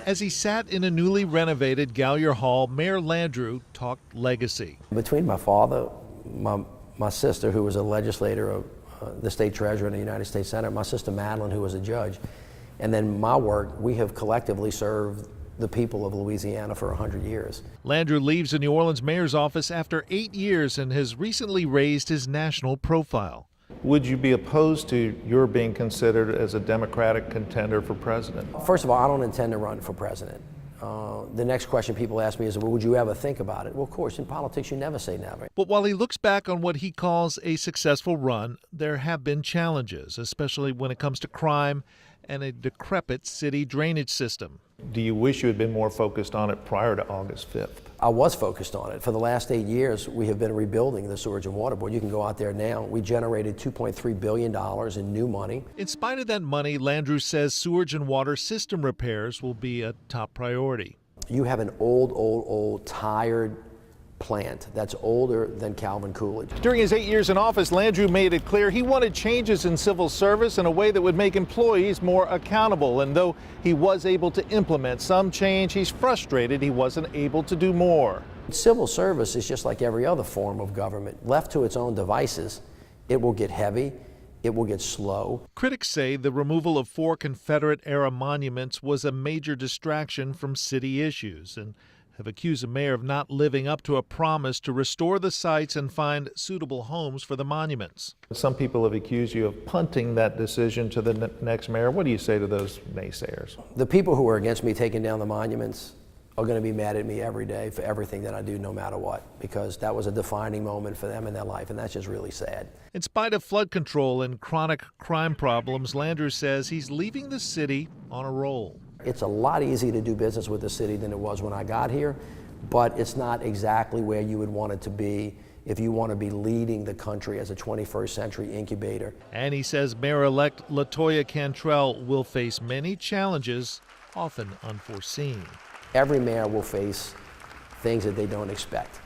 As he sat in a newly renovated Gallier Hall, Mayor Landrieu talked legacy. Between my father, my sister, who was a legislator, the state treasurer in the United States Senate, my sister Madeline, who was a judge, and then my work, we have collectively served the people of Louisiana for 100 years. Landrieu leaves the New Orleans mayor's office after 8 years and has recently raised his national profile. Would you be opposed to your being considered as a Democratic contender for president? First of all, I don't intend to run for president. The next question people ask me is, well, would you ever think about it? Well, of course, in politics, you never say never. But while he looks back on what he calls a successful run, there have been challenges, especially when it comes to crime and a decrepit city drainage system. Do you wish you had been more focused on it prior to August 5th? I was focused on it. For the last 8 years, we have been rebuilding the Sewage and Water Board. You can go out there now. We generated $2.3 billion in new money. In spite of that money, Landrieu says sewage and water system repairs will be a top priority. You have an old, tired plant that's older than Calvin Coolidge. During his 8 years in office, Landrieu made it clear he wanted changes in civil service in a way that would make employees more accountable. And though he was able to implement some change, he's frustrated he wasn't able to do more. Civil service is just like every other form of government. Left to its own devices, it will get heavy, it will get slow. Critics say the removal of 4 Confederate-era monuments was a major distraction from city issues and have accused the mayor of not living up to a promise to restore the sites and find suitable homes for the monuments. Some people have accused you of punting that decision to the next mayor. What do you say to those naysayers? The people who are against me taking down the monuments are going to be mad at me every day for everything that I do, no matter what, because that was a defining moment for them in their life, and that's just really sad. In spite of flood control and chronic crime problems, Landrieu says he's leaving the city on a roll. It's a lot easier to do business with the city than it was when I got here, but it's not exactly where you would want it to be if you want to be leading the country as a 21st century incubator. And he says Mayor-elect LaToya Cantrell will face many challenges, often unforeseen. Every mayor will face things that they don't expect.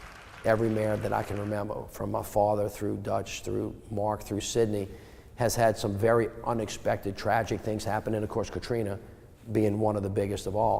Every mayor that I can remember, from my father through Dutch, through Mark, through Sidney, has had some very unexpected, tragic things happen, and of course Katrina being one of the biggest of all.